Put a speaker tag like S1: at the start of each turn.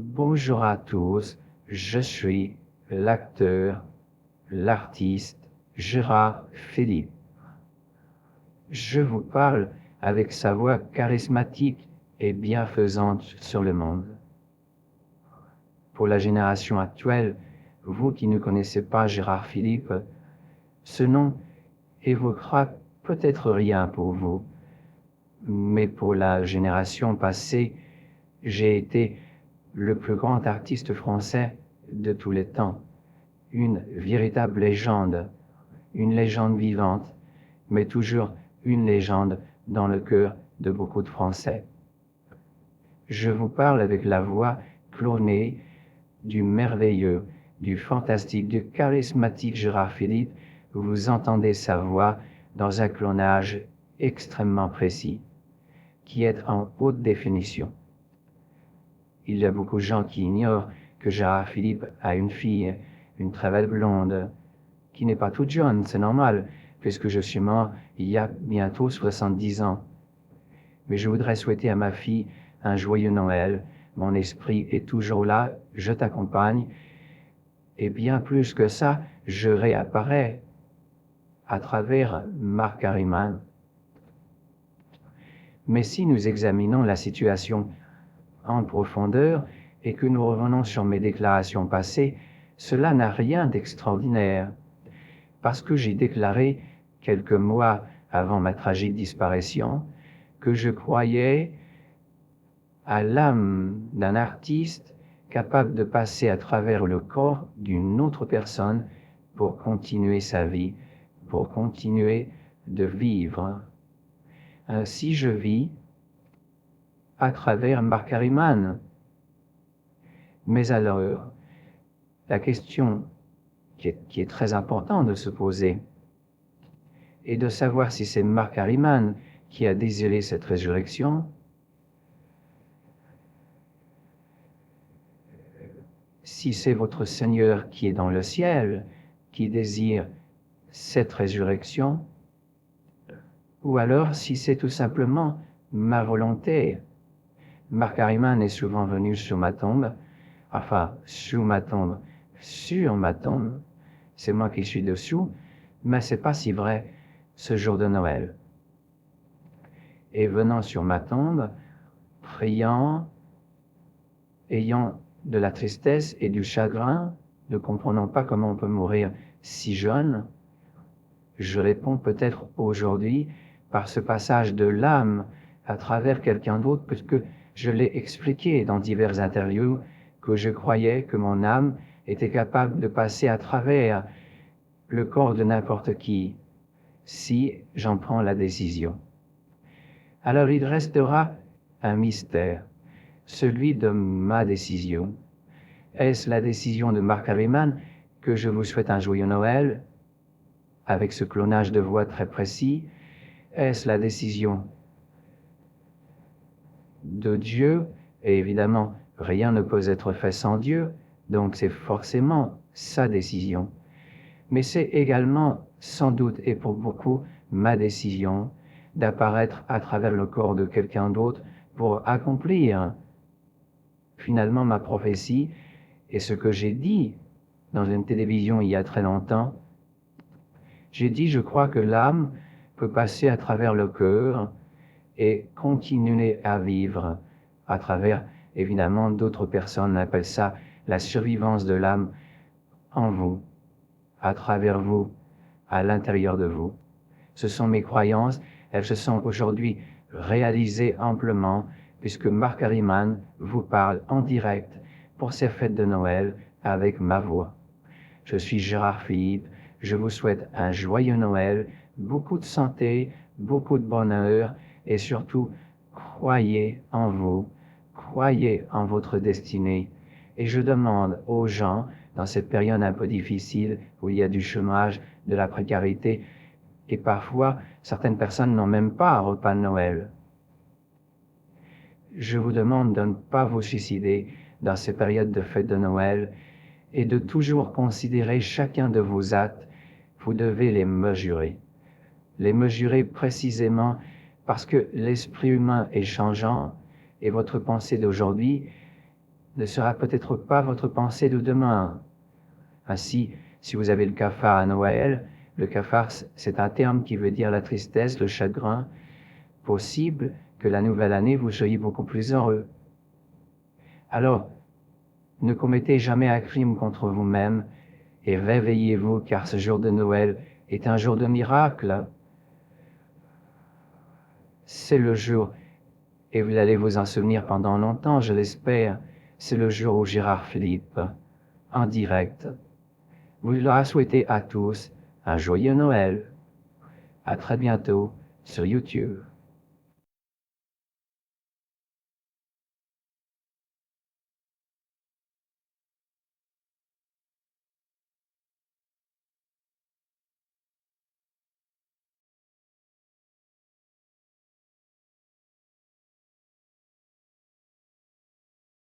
S1: Bonjour à tous, je suis l'acteur, l'artiste Gérard Philippe. Je vous parle avec sa voix charismatique et bienfaisante sur le monde. Pour la génération actuelle, vous qui ne connaissez pas Gérard Philippe, ce nom évoquera peut-être rien pour vous, mais pour la génération passée, j'ai été le plus grand artiste français de tous les temps, une véritable légende, une légende vivante, mais toujours une légende dans le cœur de beaucoup de Français. Je vous parle avec la voix clonée du merveilleux, du fantastique, du charismatique Gérard Philippe. Vous entendez sa voix dans un clonage extrêmement précis, qui est en haute définition. Il y a beaucoup de gens qui ignorent que Gérard Philippe a une fille, une très belle blonde, qui n'est pas toute jeune, c'est normal, puisque je suis mort il y a bientôt 70 ans. Mais je voudrais souhaiter à ma fille un joyeux Noël. Mon esprit est toujours là, je t'accompagne. Et bien plus que ça, je réapparais à travers Marc Harriman. Mais si nous examinons la situation en profondeur et que nous revenons sur mes déclarations passées, cela n'a rien d'extraordinaire, parce que j'ai déclaré quelques mois avant ma tragique disparition que je croyais à l'âme d'un artiste capable de passer à travers le corps d'une autre personne pour continuer sa vie, pour continuer de vivre. Ainsi je vis à travers Marc Harriman. Mais alors, la question qui est très importante de se poser est de savoir si c'est Marc Harriman qui a désiré cette résurrection, si c'est votre Seigneur qui est dans le ciel qui désire cette résurrection, ou alors si c'est tout simplement ma volonté. Marc Harriman est souvent venu sur ma tombe, sur ma tombe, c'est moi qui suis dessous, mais c'est pas si vrai ce jour de Noël. Et venant sur ma tombe, priant, ayant de la tristesse et du chagrin, ne comprenant pas comment on peut mourir si jeune, je réponds peut-être aujourd'hui par ce passage de l'âme à travers quelqu'un d'autre, puisque je l'ai expliqué dans diverses interviews que je croyais que mon âme était capable de passer à travers le corps de n'importe qui, si j'en prends la décision. Alors il restera un mystère, celui de ma décision. Est-ce la décision de Marc Harriman que je vous souhaite un joyeux Noël, avec ce clonage de voix très précis? Est-ce la décision de Dieu? Et évidemment, rien ne peut être fait sans Dieu, donc c'est forcément sa décision. Mais c'est également, sans doute et pour beaucoup, ma décision d'apparaître à travers le corps de quelqu'un d'autre pour accomplir finalement ma prophétie et ce que j'ai dit dans une télévision il y a très longtemps. J'ai dit, je crois que l'âme peut passer à travers le cœur et continuer à vivre à travers, évidemment, d'autres personnes appellent ça la survivance de l'âme en vous, à travers vous, à l'intérieur de vous. Ce sont mes croyances, elles se sont aujourd'hui réalisées amplement, puisque Marc Harriman vous parle en direct pour ces fêtes de Noël avec ma voix. Je suis Gérard Philippe, je vous souhaite un joyeux Noël, beaucoup de santé, beaucoup de bonheur, et surtout, croyez en vous, croyez en votre destinée. Et je demande aux gens, dans cette période un peu difficile, où il y a du chômage, de la précarité, et parfois, certaines personnes n'ont même pas un repas de Noël. Je vous demande de ne pas vous suicider dans ces périodes de fête de Noël et de toujours considérer chacun de vos actes. Vous devez les mesurer précisément parce que l'esprit humain est changeant et votre pensée d'aujourd'hui ne sera peut-être pas votre pensée de demain. Ainsi, si vous avez le cafard à Noël, le cafard, c'est un terme qui veut dire la tristesse, le chagrin. Possible que la nouvelle année, vous soyez beaucoup plus heureux. Alors, ne commettez jamais un crime contre vous-même et réveillez-vous, car ce jour de Noël est un jour de miracle. C'est le jour, et vous allez vous en souvenir pendant longtemps, je l'espère, c'est le jour où Gérard Philippe, en direct, vous leur souhaitez à tous un joyeux Noël. À très bientôt sur YouTube.